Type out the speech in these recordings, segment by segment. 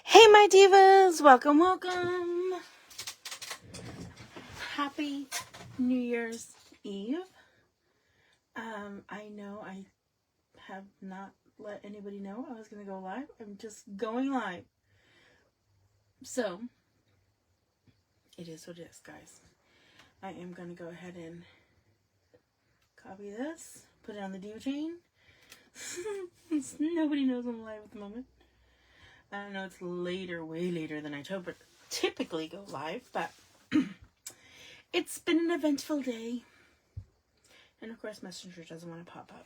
Hey my divas, welcome, welcome. Happy New Year's Eve. I know I have not let anybody know I was going to go live. I'm just going live. So, it is what it is, guys. I am going to go ahead and copy this, put it on the Diva chain. Nobody knows I'm live at the moment. I know it's later, way later than I typically go live, but it's been an eventful day. And of course, Messenger doesn't want to pop up.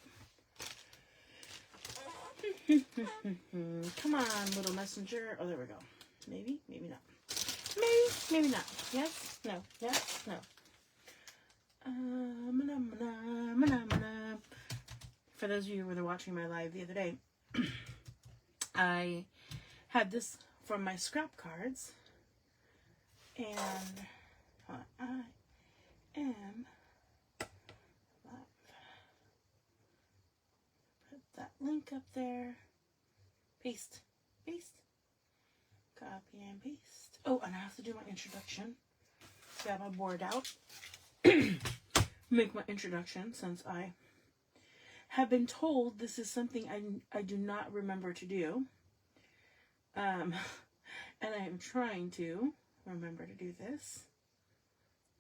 Come on, little Messenger. Oh, there we go. Maybe, maybe not. Maybe not. Yes, no, yes, no. For those of you who were watching my live the other day, I had this from my scrap cards, and I am live. Put that link up there. Paste, copy and paste. Oh, and I have to do my introduction. Got my board out. Make my introduction, since I have been told this is something I do not remember to do. And I am trying to remember to do this.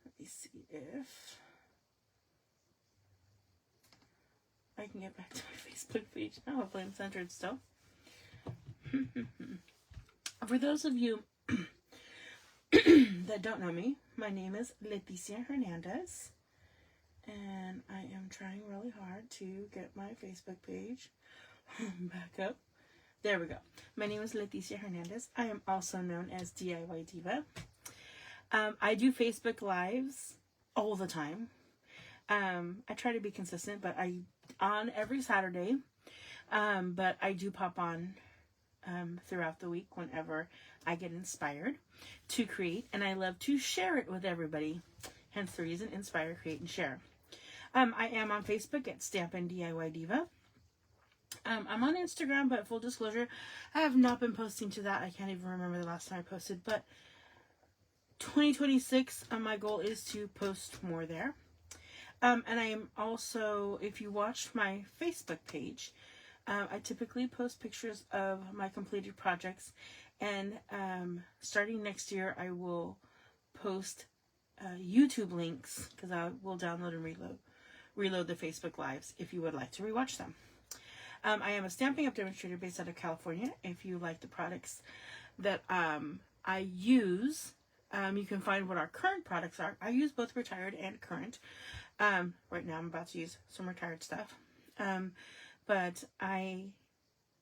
Let me see if I can get back to my Facebook page now. Hopefully I'm centered still. For those of you that don't know me, my name is Leticia Hernandez. And I am trying really hard to get my Facebook page back up. There we go. My name is Leticia Hernandez. I am also known as DIY Diva. I do Facebook Lives all the time. I try to be consistent, but on every Saturday. But I do pop on throughout the week whenever I get inspired to create. And I love to share it with everybody. Hence the reason, inspire, create, and share. I am on Facebook at Stampin DIY Diva. I'm on Instagram, but full disclosure, I have not been posting to that. I can't even remember the last time I posted, but 2026, my goal is to post more there. And I am also, if you watch my Facebook page, I typically post pictures of my completed projects, and starting next year, I will post YouTube links, because I will download and reload the Facebook Lives if you would like to rewatch them. I am a Stampin' Up! Demonstrator based out of California. If you like the products that I use, you can find what our current products are. I use both retired and current. Right now I'm about to use some retired stuff. But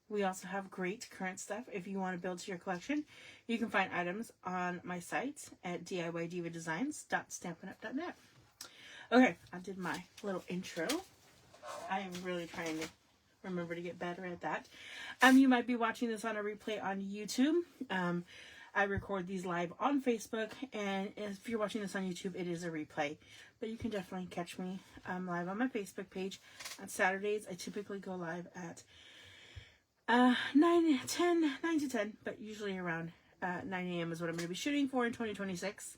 we also have great current stuff. If you want to build to your collection, you can find items on my site at DIYDivaDesigns.stampinup.net. Okay, I did my little intro. I am really trying to remember to get better at that. You might be watching this on a replay on YouTube. I record these live on Facebook, and if you're watching this on YouTube, it is a replay. But you can definitely catch me live on my Facebook page. On Saturdays, I typically go live at 9 to 10, but usually around 9 a.m. is what I'm going to be shooting for in 2026.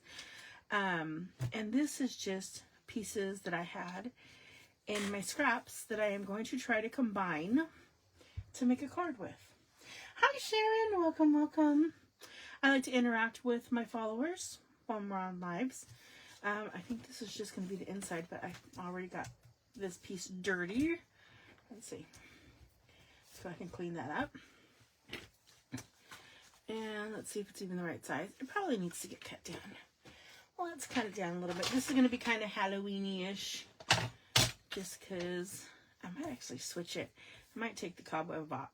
And this is just pieces that I had in my scraps that I am going to try to combine to make a card with. Hi Sharon, welcome, welcome. I like to interact with my followers when we're on lives. I think this is just going to be the inside, but I already got this piece dirty. Let's see. So I can clean that up. And let's see if it's even the right size. It probably needs to get cut down. Well, let's cut it down a little bit. This is going to be kind of Halloween-ish. Just because I might actually switch it. I might take the cobweb off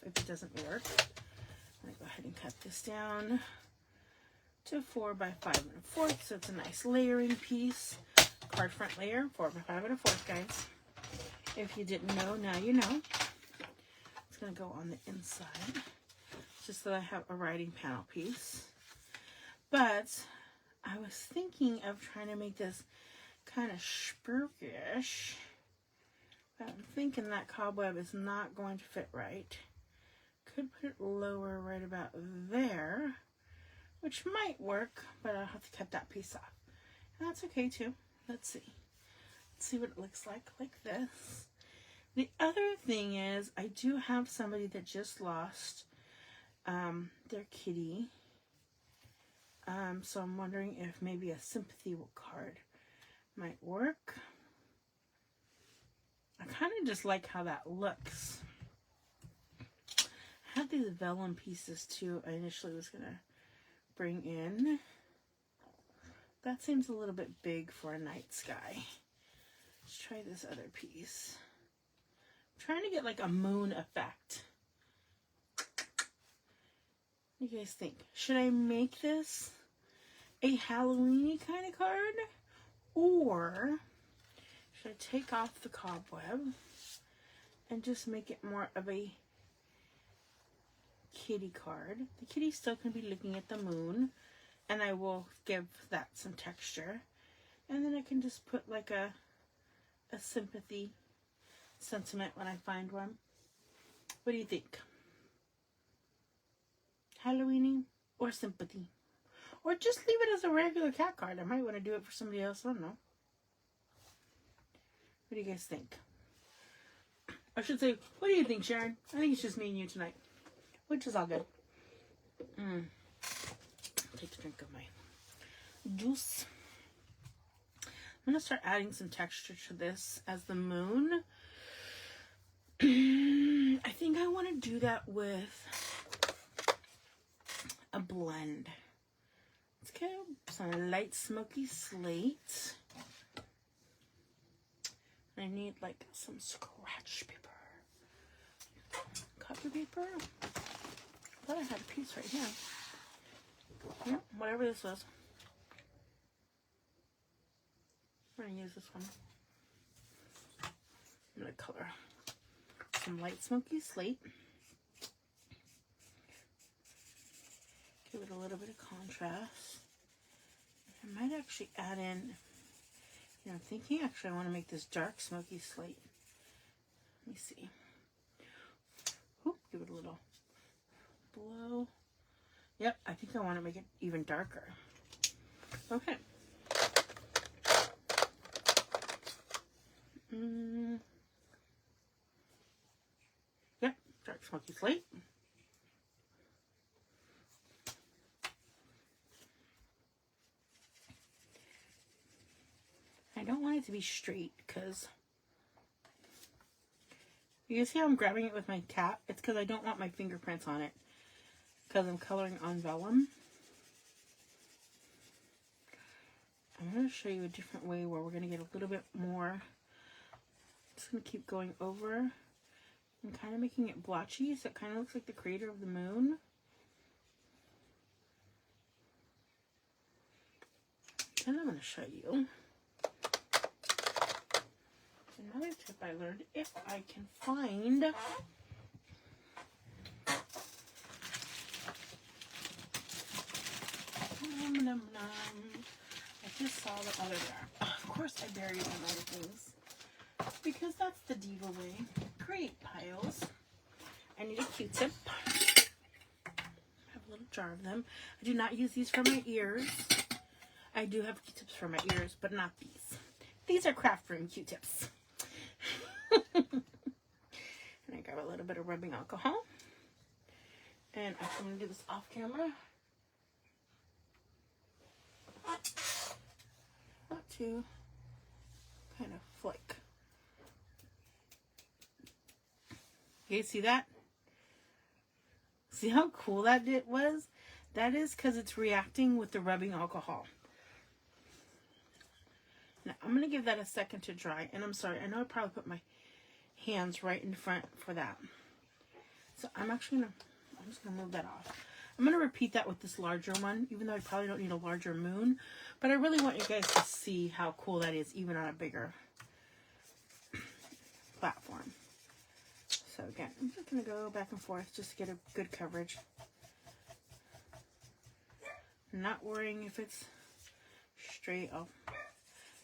if it doesn't work. I'm going to go ahead and cut this down to 4 by 5 1/4. So it's a nice layering piece. Card front layer, 4 by 5 1/4, guys. If you didn't know, now you know. It's going to go on the inside, just so I have a writing panel piece. But I was thinking of trying to make this kind of spookish. But I'm thinking that cobweb is not going to fit right. Could put it lower right about there, which might work, but I'll have to cut that piece off. And that's okay too. Let's see. Let's see what it looks like this. The other thing is, I do have somebody that just lost their kitty. So I'm wondering if maybe a sympathy card might work. I kind of just like how that looks. I had these vellum pieces too I initially was going to bring in. That seems a little bit big for a night sky. Let's try this other piece. I'm trying to get like a moon effect. What do you guys think? Should I make this a Halloween-y kind of card? Or should I take off the cobweb and just make it more of a kitty card? The kitty's still going to be looking at the moon, and I will give that some texture. And then I can just put like a sympathy sentiment when I find one. What do you think? Halloween-y or sympathy? Or just leave it as a regular cat card. I might want to do it for somebody else. I don't know. What do you guys think? I should say, what do you think, Sharon? I think it's just me and you tonight. Which is all good. Take a drink of my juice. I'm going to start adding some texture to this as the moon. I think I want to do that with a blend. Let's get some light smoky slate. I need like some scratch paper. Copy paper. I thought I had a piece right here. Yeah, whatever this was. I'm going to use this one. I'm going to color some light smoky slate. Give it a little bit of contrast. I might actually add in, I'm thinking actually I want to make this dark smoky slate. Let me see. Oop, give it a little blow. Yep, I think I want to make it even darker. Okay. Yep, dark smoky slate. I don't want it to be straight because you see how I'm grabbing it with my tap? It's because I don't want my fingerprints on it because I'm coloring on vellum. I'm going to show you a different way where we're going to get a little bit more. I'm just going to keep going over and kind of making it blotchy so it kind of looks like the crater of the moon. And I'm going to show you another tip I learned. If I can find I just saw the other jar. Of course I buried some other things because that's the Diva way. Create piles. I need a Q-tip. I have a little jar of them. I do not use these for my ears. I do have Q-tips for my ears, but not these. These are craft room Q-tips. And I grab a little bit of rubbing alcohol. And I'm going to do this off camera. Not to kind of flick. Okay, see that? See how cool that was? That is because it's reacting with the rubbing alcohol. Now, I'm going to give that a second to dry. And I'm sorry, I know I probably put my hands right in front for that. So I'm just going to move that off. I'm going to repeat that with this larger one, even though I probably don't need a larger moon. But I really want you guys to see how cool that is, even on a bigger platform. So again, I'm just going to go back and forth just to get a good coverage. Not worrying if it's straight.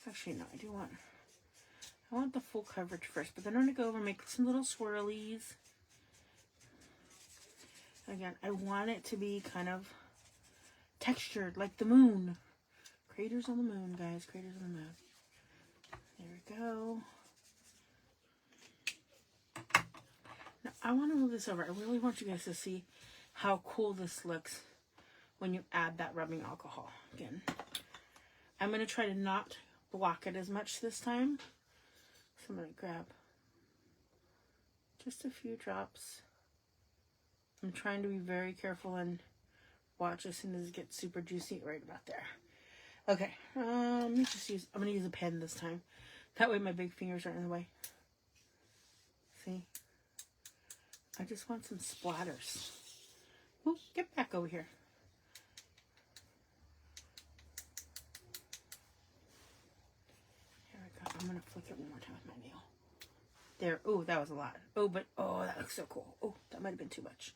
Actually, no, I want the full coverage first, but then I'm going to go over and make some little swirlies. Again, I want it to be kind of textured, like the moon. Craters on the moon, guys. Craters on the moon. There we go. Now, I want to move this over. I really want you guys to see how cool this looks when you add that rubbing alcohol. Again, I'm going to try to not block it as much this time. So I'm going to grab just a few drops. I'm trying to be very careful and watch as soon as it gets super juicy right about there. Okay, let me just use, I'm going to use a pen this time. That way my big fingers aren't in the way. See? I just want some splatters. Ooh, get back over here. Here we go. I'm going to flick it one more time with my nail. There. Oh, that was a lot. Oh, but, oh, that looks so cool. Oh, that might have been too much.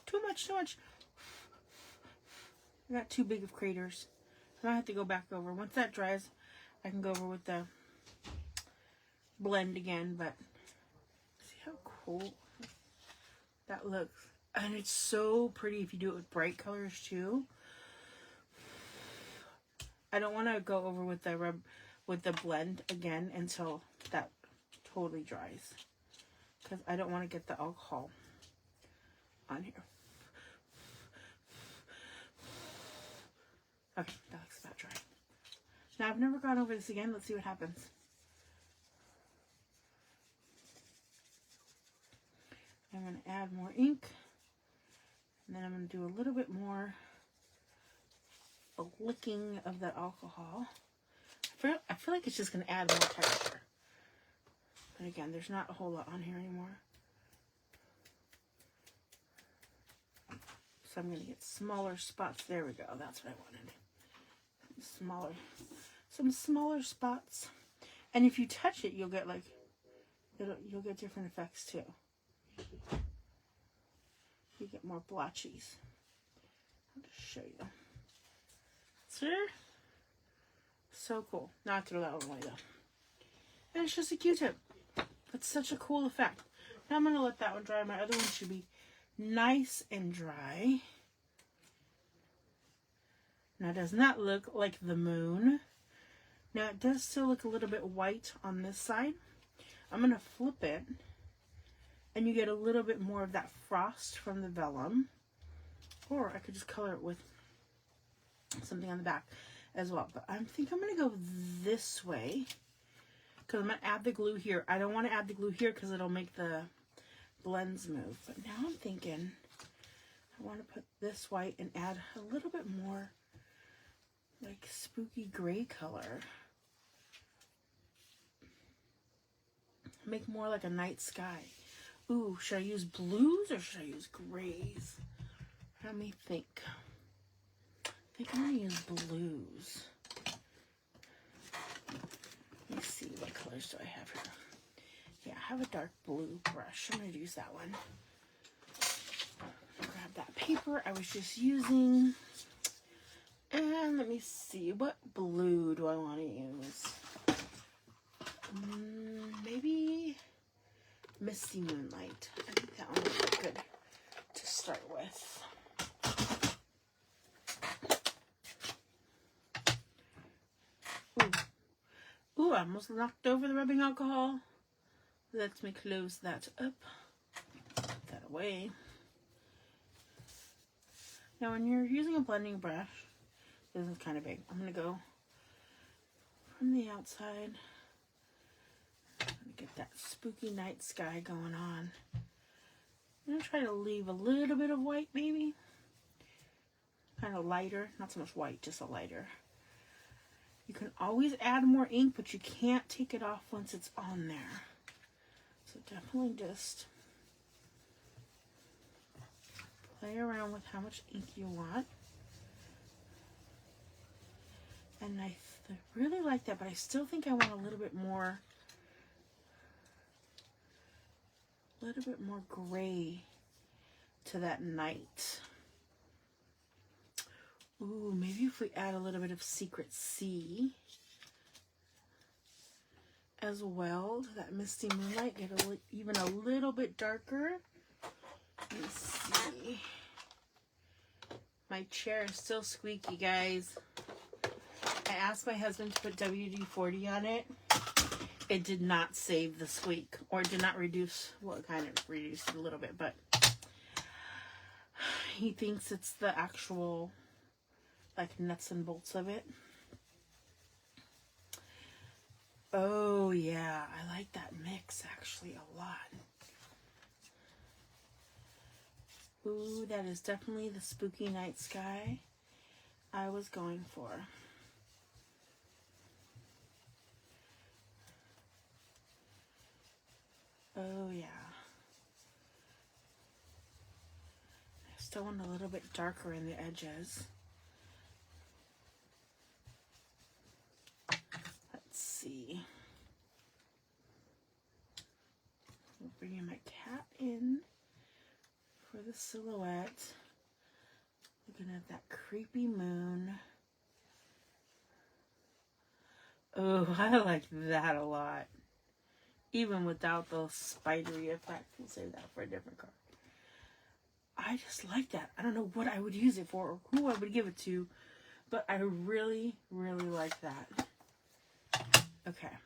Too much, too much. I got too big of craters. I might have to go back over. Once that dries, I can go over with the blend again, but see how cool that looks. And it's so pretty if you do it with bright colors too. I don't want to go over with the blend again until that totally dries, because I don't want to get the alcohol on here. Okay, that looks about dry. Now, I've never gone over this again. Let's see what happens. I'm going to add more ink. And then I'm going to do a little bit more licking of the alcohol. I feel like it's just going to add more texture. But again, there's not a whole lot on here anymore. So I'm going to get smaller spots. There we go. That's what I wanted. Some smaller spots. And if you touch it, you'll get like, you'll get different effects too. You get more blotchies. I'll just show you. See? So cool. Now I throw that one away though. And it's just a Q-tip. It's such a cool effect. Now I'm going to let that one dry. My other one should be nice and dry. Now, doesn't that look like the moon? Now, it does still look a little bit white on this side. I'm going to flip it, and you get a little bit more of that frost from the vellum. Or I could just color it with something on the back as well. But I think I'm going to go this way, because I'm going to add the glue here. I don't want to add the glue here because it'll make the blends move. But now I'm thinking I want to put this white and add a little bit more like spooky gray color. Make more like a night sky. Ooh, should I use blues or should I use grays? Let me think. I think I'm going to use blues. Let me see, what colors do I have here? Yeah, I have a dark blue brush. I'm going to use that one. Grab that paper I was just using. And let me see, what blue do I want to use? Maybe Misty Moonlight. I think that one would be good to start with. Ooh, I almost knocked over the rubbing alcohol. Let me close that up. Put that away. Now, when you're using a blending brush, this is kind of big. I'm going to go from the outside. I'm going to get that spooky night sky going on. I'm going to try to leave a little bit of white, maybe. Kind of lighter. Not so much white, just a lighter. You can always add more ink, but you can't take it off once it's on there. So definitely just play around with how much ink you want. And I really like that, but I still think I want a little bit more gray to that night. Ooh, maybe if we add a little bit of Secret Sea as well to that Misty Moonlight, get even a little bit darker. Let me see. My chair is still squeaky, guys. I asked my husband to put WD-40 on it. It did not save the squeak, or it did not reduce, well, it kind of reduced it a little bit, but he thinks it's the actual, like, nuts and bolts of it. Oh, yeah, I like that mix, actually, a lot. Ooh, that is definitely the spooky night sky I was going for. Oh, yeah. I still want a little bit darker in the edges. Let's see. I'm bringing my cat in for the silhouette. Looking at that creepy moon. Oh, I like that a lot. Even without those spidery effects. We'll save that for a different card. I just like that. I don't know what I would use it for or who I would give it to, but I really, really like that. Okay. I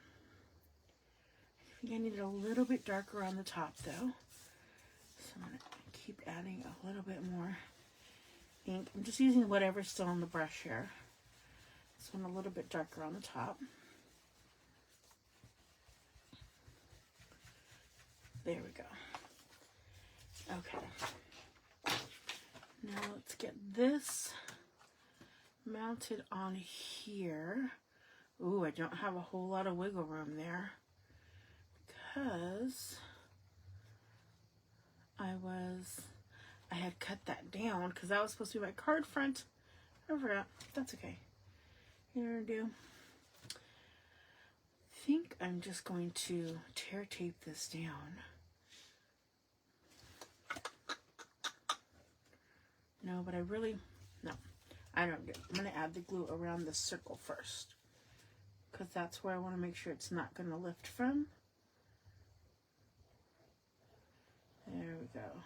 think I need it a little bit darker on the top though. So I'm going to keep adding a little bit more ink. I'm just using whatever's still on the brush here. This one a little bit darker on the top. There we go. Okay. Now let's get this mounted on here. Ooh, I don't have a whole lot of wiggle room there because I had cut that down because that was supposed to be my card front. I forgot. That's okay. You know what I do? I think I'm just going to tear tape this down. No, but I don't do it. I'm going to add the glue around the circle first because that's where I want to make sure it's not going to lift from. There we go.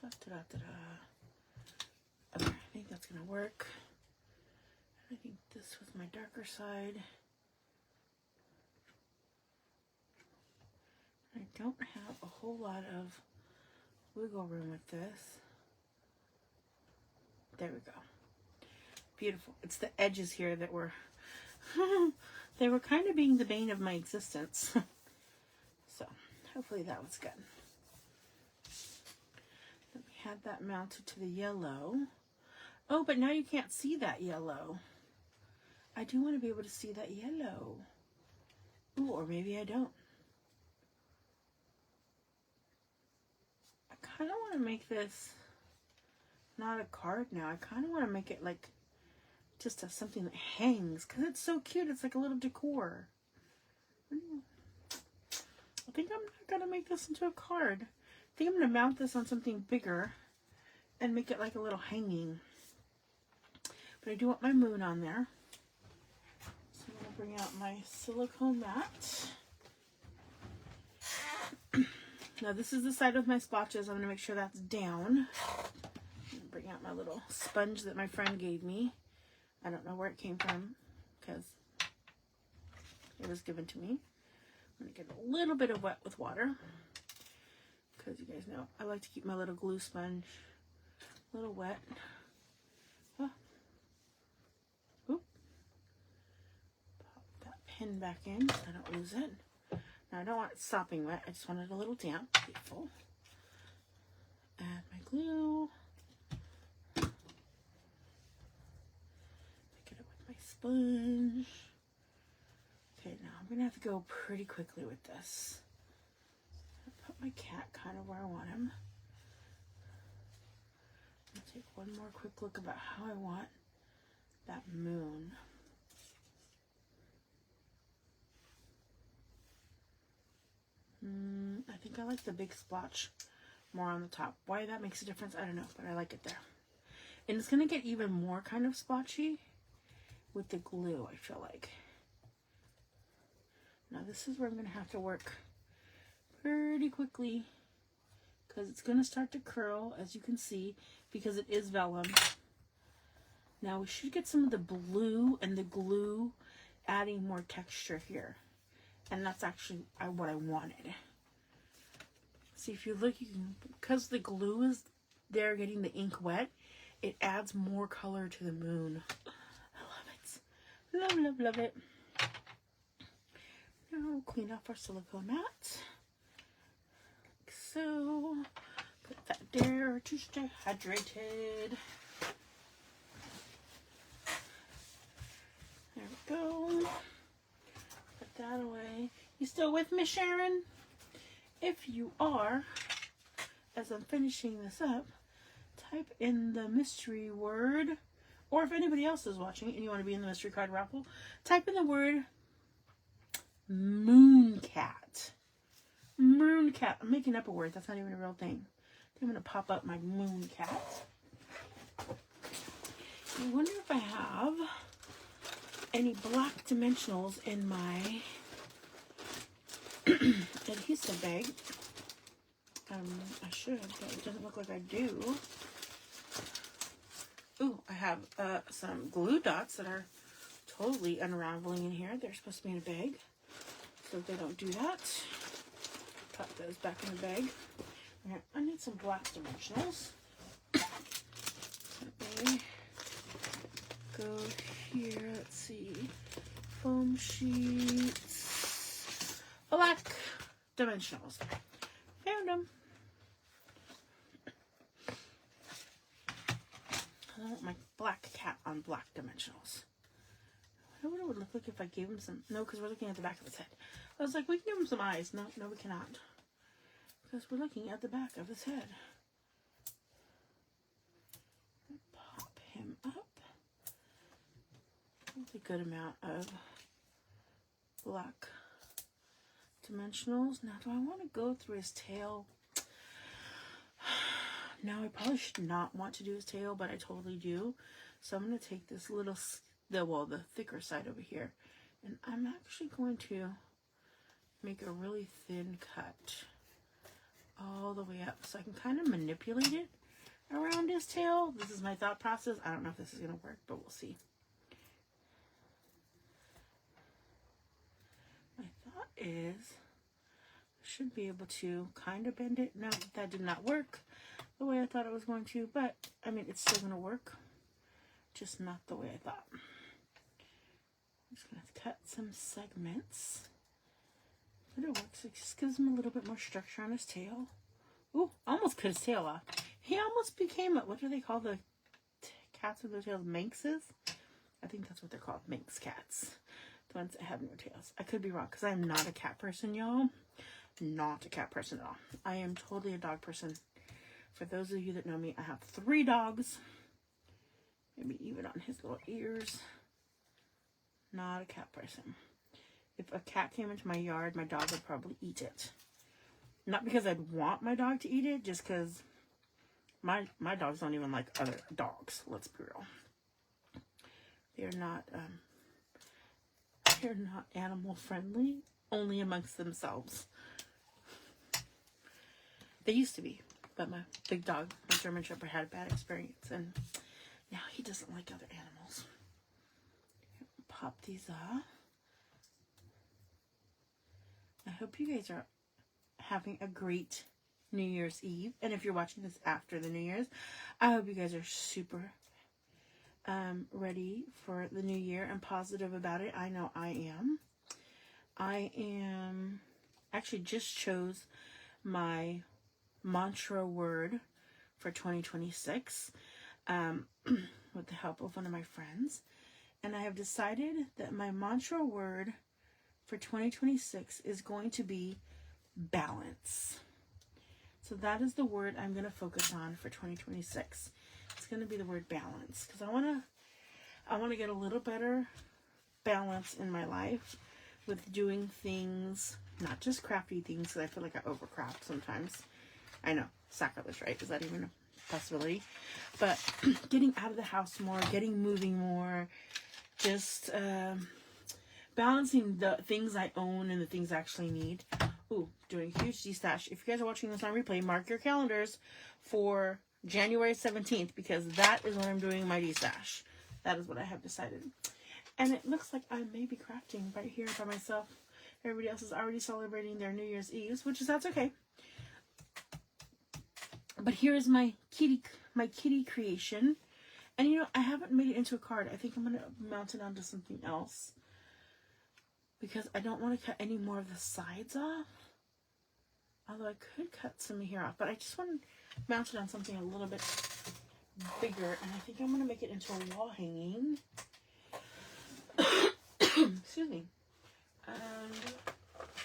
Da, da, da, da, da. Okay, I think that's going to work. I think this was my darker side. I don't have a whole lot of wiggle room with this. There we go. Beautiful. It's the edges here that were, they were kind of being the bane of my existence. So, hopefully that was good. Then we had that mounted to the yellow. Oh, but now you can't see that yellow. I do want to be able to see that yellow. Ooh, or maybe I don't. I kind of want to make this not a card now. I kind of want to make it like just something that hangs because it's so cute. It's like a little decor. I think I'm not going to make this into a card. I think I'm going to mount this on something bigger and make it like a little hanging. But I do want my moon on there. So I'm going to bring out my silicone mat. Now this is the side with my splotches. I'm going to make sure that's down. Bring out my little sponge that my friend gave me. I don't know where it came from because it was given to me. I'm going to get a little bit of wet with water because you guys know I like to keep my little glue sponge a little wet. Oh. Oop. Pop that pin back in so I don't lose it. Now I don't want it sopping wet. I just want it a little damp. Beautiful. Add my glue. Sponge. Okay, now I'm gonna have to go pretty quickly with this. I'll put my cat kind of where I want him. I'll take one more quick look about how I want that moon. I think I like the big splotch more on the top. Why that makes a difference, I don't know, but I like it there. And it's gonna get even more kind of splotchy with the glue, I feel like. Now this is where I'm going to have to work pretty quickly because it's going to start to curl, as you can see, because it is vellum. Now we should get some of the blue and the glue adding more texture here. And that's actually what I wanted. See, if you look, you can, because the glue is there getting the ink wet, it adds more color to the moon. I love it. Love, love, love it. Now we'll clean off our silicone mat. Like so. Put that there to stay hydrated. There we go. Put that away. You still with me, Sharon? If you are, as I'm finishing this up, type in the mystery word, or if anybody else is watching and you want to be in the mystery card raffle, type in the word mooncat. Mooncat. I'm making up a word. That's not even a real thing. I'm going to pop up my mooncat. I wonder if I have any black dimensionals in my adhesive bag. I should, but it doesn't look like I do. Ooh, I have some glue dots that are totally unraveling in here. They're supposed to be in a bag, so they don't do that. Pop those back in the bag. Okay, I need some black dimensionals. Let me go here. Let's see. Foam sheets. Black dimensionals. Found them. I want my black cat on black dimensionals. I wonder what it would look like if I gave him some. No, because we're looking at the back of his head. I was like, we can give him some eyes. No, we cannot. Because we're looking at the back of his head. Pop him up. With a good amount of black dimensionals. Now, do I want to go through his tail? Now, I probably should not want to do his tail, but I totally do. So I'm going to take this little, the thicker side over here, and I'm actually going to make a really thin cut all the way up so I can kind of manipulate it around his tail. This is my thought process. I don't know if this is going to work, but we'll see. My thought is I should be able to kind of bend it. No, that did not work the way I thought it was going to, but I mean, it's still going to work, just not the way I thought. I'm just going to cut some segments. But it works. It just gives him a little bit more structure on his tail. Ooh, almost cut his tail off. He almost became, what do they call the cats with their tails? Manxes? I think that's what they're called. Manx cats. The ones that have no tails. I could be wrong, because I am not a cat person, y'all. Not a cat person at all. I am totally a dog person. For those of you that know me, I have 3 dogs. Maybe even on his little ears. Not a cat person. If a cat came into my yard, my dog would probably eat it. Not because I'd want my dog to eat it, just because my dogs don't even like other dogs. Let's be real. They're not animal friendly, only amongst themselves. They used to be, but my big dog, my German Shepherd, had a bad experience, and now he doesn't like other animals. Pop these off. I hope you guys are having a great New Year's Eve. And if you're watching this after the New Year's, I hope you guys are super ready for the new year and positive about it. I know I am. I am actually just chose my mantra word for 2026 with the help of one of my friends. And I have decided that my mantra word for 2026 is going to be balance. So that is the word I'm going to focus on for 2026. It's going to be the word balance, because I want to get a little better balance in my life with doing things, not just crafty things, because I feel like I overcraft sometimes. I know, sacrilege, right? Is that even a possibility? But getting out of the house more, getting moving more, just balancing the things I own and the things I actually need Ooh, doing a huge de-stash. If you guys are watching this on replay, mark your calendars for January 17th, because that is when I'm doing my de-stash. That is what I have decided. And it looks like I may be crafting right here by myself. Everybody else is already celebrating their New Year's Eve, which is, that's okay. But here's my kitty creation. And you know, I haven't made it into a card. I think I'm going to mount it onto something else, because I don't want to cut any more of the sides off. Although I could cut some here off, but I just want to mount it on something a little bit bigger. And I think I'm going to make it into a wall hanging. Excuse me. And I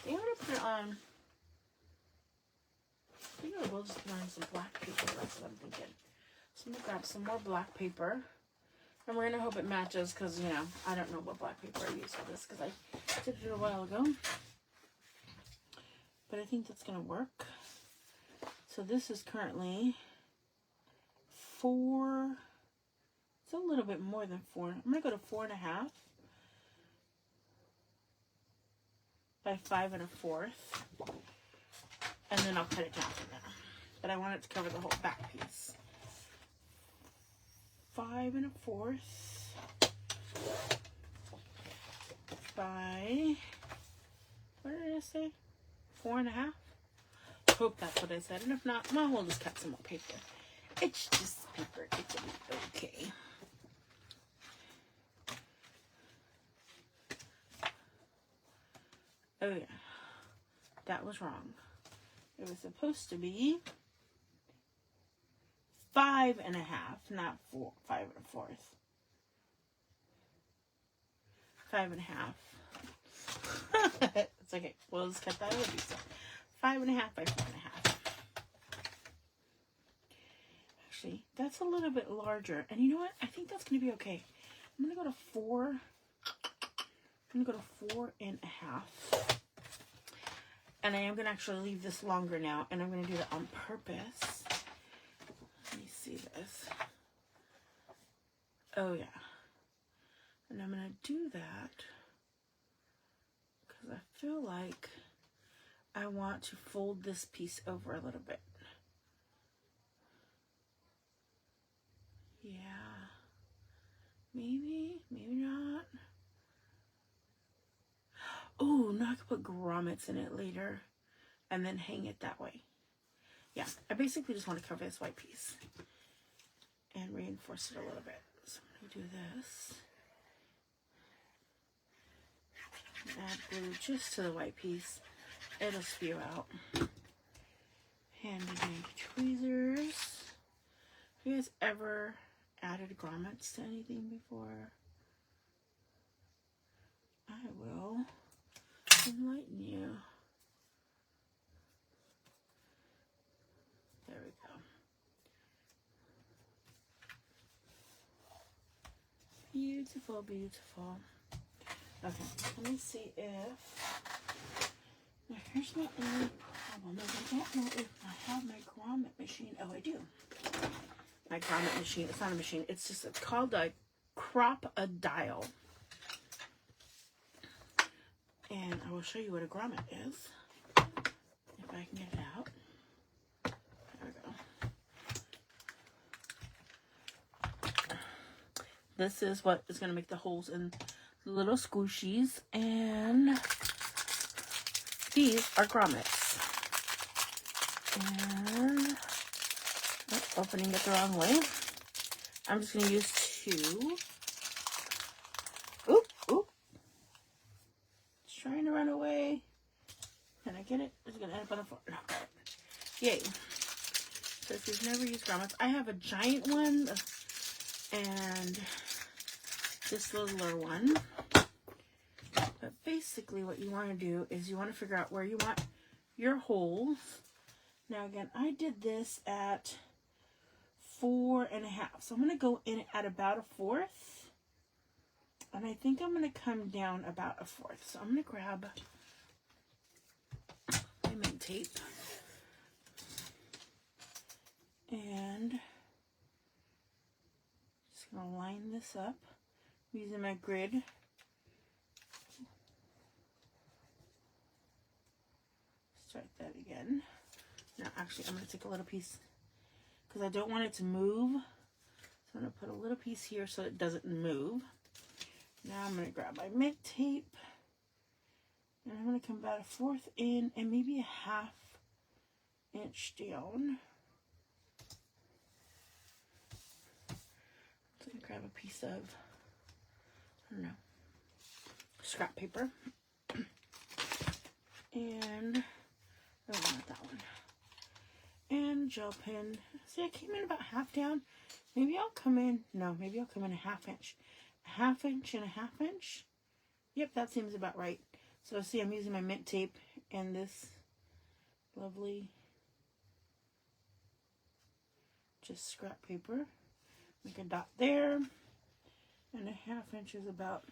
think I'm going to put it on, I think I will just put on some black paper. That's what I'm thinking. So I'm going to grab some more black paper. And we're going to hope it matches, because, you know, I don't know what black paper I use for this, because I did it a while ago. But I think that's going to work. So this is currently 4. It's a little bit more than 4. I'm going to go to 4.5 by 5 1/4. And then I'll cut it down from there. But I want it to cover the whole back piece. 5 1/4 by, what did I say? 4.5. Hope that's what I said. And if not, well, we'll just cut some more paper. It's just paper. It's okay. Oh yeah, that was wrong. It was supposed to be 5 1/2, not 4. 5 1/4. 5 1/2. It's okay. We'll just cut that out. 5 1/2 by 4.5. Actually, that's a little bit larger. And you know what? I think that's going to be okay. I'm going to go to 4. I'm going to go to 4.5. And I am going to actually leave this longer now. And I'm going to do that on purpose. Let me see this. Oh, yeah. And I'm going to do that because I feel like I want to fold this piece over a little bit. Yeah. Maybe not. Oh, no, I could put grommets in it later and then hang it that way. Yeah, I basically just want to cover this white piece and reinforce it a little bit. So I'm going to do this. Add glue just to the white piece. It'll spew out. Handy dandy tweezers. Have you guys ever added grommets to anything before? I will enlighten you. There we go. Beautiful, beautiful. Okay, let me see if... Now, here's my only problem. I don't know if I have my grommet machine. Oh, I do. My grommet machine. It's not a machine. It's just called a Crop-A-Dial. And I will show you what a grommet is. If I can get it out. There we go. This is what is going to make the holes in the little squishies. And these are grommets. And opening it the wrong way. I'm just going to use 2. Oop, oop. It's trying to run away. Can I get it? It's going to end up on the floor. No, got it. Yay. So if you've never used grommets, I have a giant one and this littler one. But basically what you want to do is you want to figure out where you want your holes. Now again, I did this at 4.5. So I'm going to go in at about 1/4. And I think I'm going to come down about 1/4. So I'm going to grab my mint tape. And just going to line this up using my grid. Start that again. Now, actually, I'm going to take a little piece because I don't want it to move. So I'm going to put a little piece here so it doesn't move. Now I'm going to grab my mint tape. And I'm going to come about 1/4 in and maybe a 1/2 inch down. So I'm going to grab a piece of, I don't know, scrap paper. And, oh, not that one. And gel pen. See, I came in about 1/2 down. Maybe I'll come in, no, maybe I'll come in a 1/2 inch. A 1/2 inch and a 1/2 inch. Yep, that seems about right. So see, I'm using my mint tape and this lovely just scrap paper. Make a dot there. And a 1/2 inch is about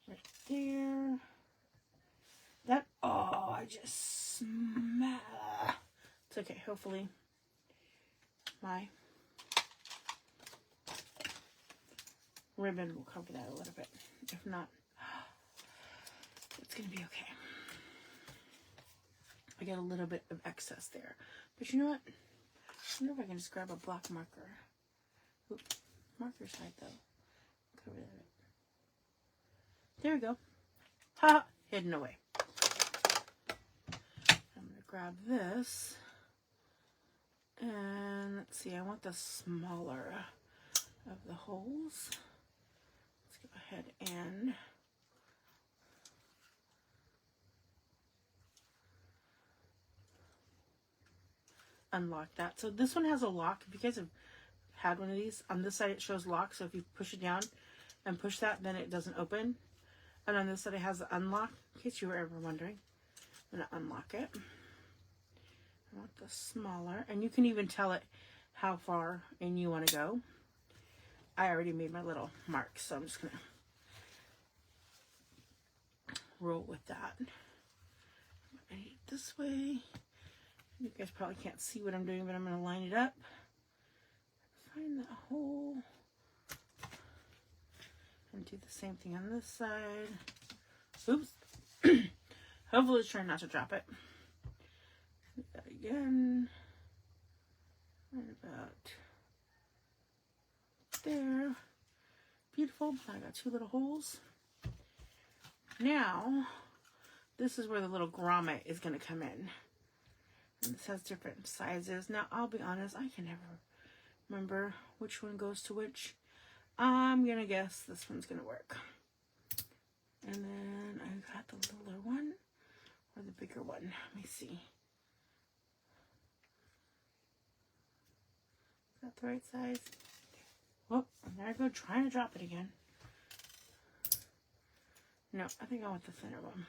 right there. That, oh, I just smell. It's okay, hopefully my ribbon will cover that a little bit. If not, it's going to be okay. I got a little bit of excess there. But you know what? I wonder if I can just grab a black marker. Oops, marker side though. Cover that. There we go. Ha! Hidden away. I'm going to grab this. And let's see, I want the smaller of the holes. Let's go ahead and unlock that. So this one has a lock. If you guys have had one of these, on this side it shows lock. So if you push it down and push that, then it doesn't open. And on this side it has the unlock, in case you were ever wondering. I'm going to unlock it. I want the smaller. And you can even tell it how far in you want to go. I already made my little marks, so I'm just going to roll with that. I need it this way. You guys probably can't see what I'm doing, but I'm going to line it up. Find that hole. And do the same thing on this side. Oops. Hopefully it's trying not to drop it. Do that again. Right about there. Beautiful. I got 2 little holes. Now, this is where the little grommet is going to come in. And this has different sizes. Now, I'll be honest, I can never remember which one goes to which. I'm going to guess this one's going to work. And then I got the littler one or the bigger one. Let me see. Is that the right size? Oh, there I go, trying to drop it again. No, I think I want the thinner one.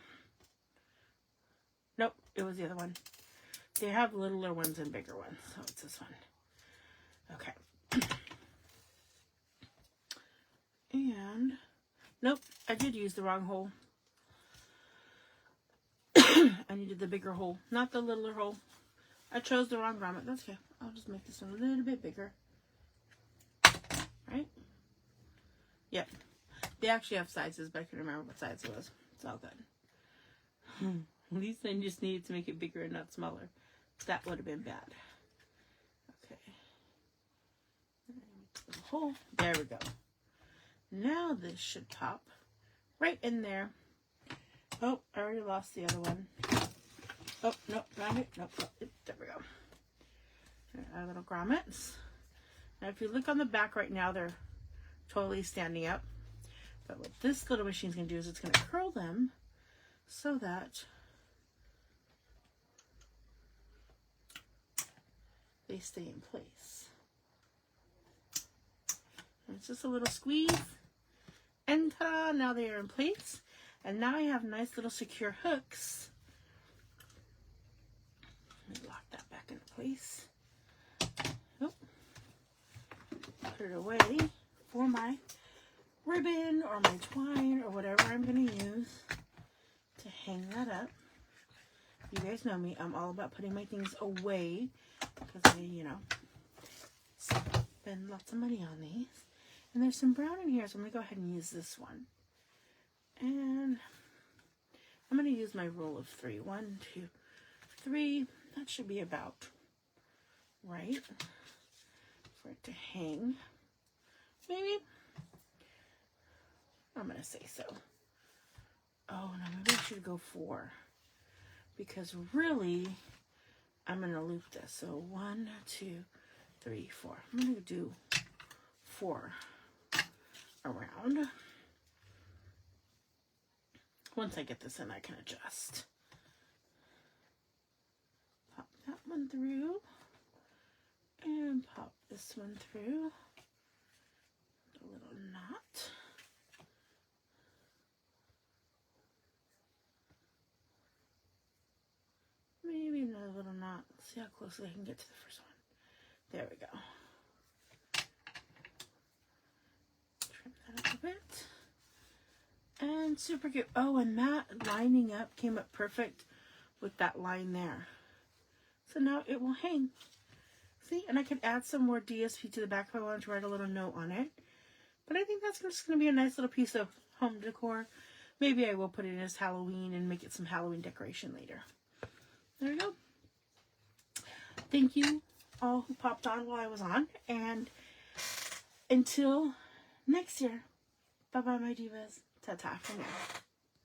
Nope, it was the other one. They have littler ones and bigger ones, so it's this one. Okay. And, nope, I did use the wrong hole. I needed the bigger hole, not the littler hole. I chose the wrong grommet. That's okay. I'll just make this one a little bit bigger. Right? Yep. They actually have sizes, but I couldn't remember what size it was. It's all good. At least I just needed to make it bigger and not smaller. That would have been bad. Okay. Hole. There we go. Now this should pop right in there. Oh, I already lost the other one. Oh, no, not it. Nope, there we go. Our little grommets. Now, if you look on the back right now, they're totally standing up. But what this little machine is going to do is it's going to curl them so that they stay in place. And it's just a little squeeze. And ta-da, now they are in place. And now I have nice little secure hooks. Let me lock that back into place. Oh. Put it away for my ribbon or my twine or whatever I'm going to use to hang that up. You guys know me. I'm all about putting my things away because I, you know, spend lots of money on these. And there's some brown in here, so I'm going to go ahead and use this one. And I'm going to use my rule of 3. 1, 2, 3. That should be about right for it to hang. Maybe. I'm going to say so. Oh, no, maybe I should go 4. Because really, I'm going to loop this. So 1, 2, 3, 4. I'm going to do 4 around. Once I get this in, I can adjust. Pop that one through. And pop this one through. A little knot. Maybe another little knot. See how closely I can get to the first one. There we go. Trim that up a bit. And super cute. Oh, and that lining up came up perfect with that line there. So now it will hang. See? And I could add some more DSP to the back if I wanted to write a little note on it. But I think that's just going to be a nice little piece of home decor. Maybe I will put it in as Halloween and make it some Halloween decoration later. There we go. Thank you all who popped on while I was on. And until next year, bye-bye, my divas. Ta-ta for now.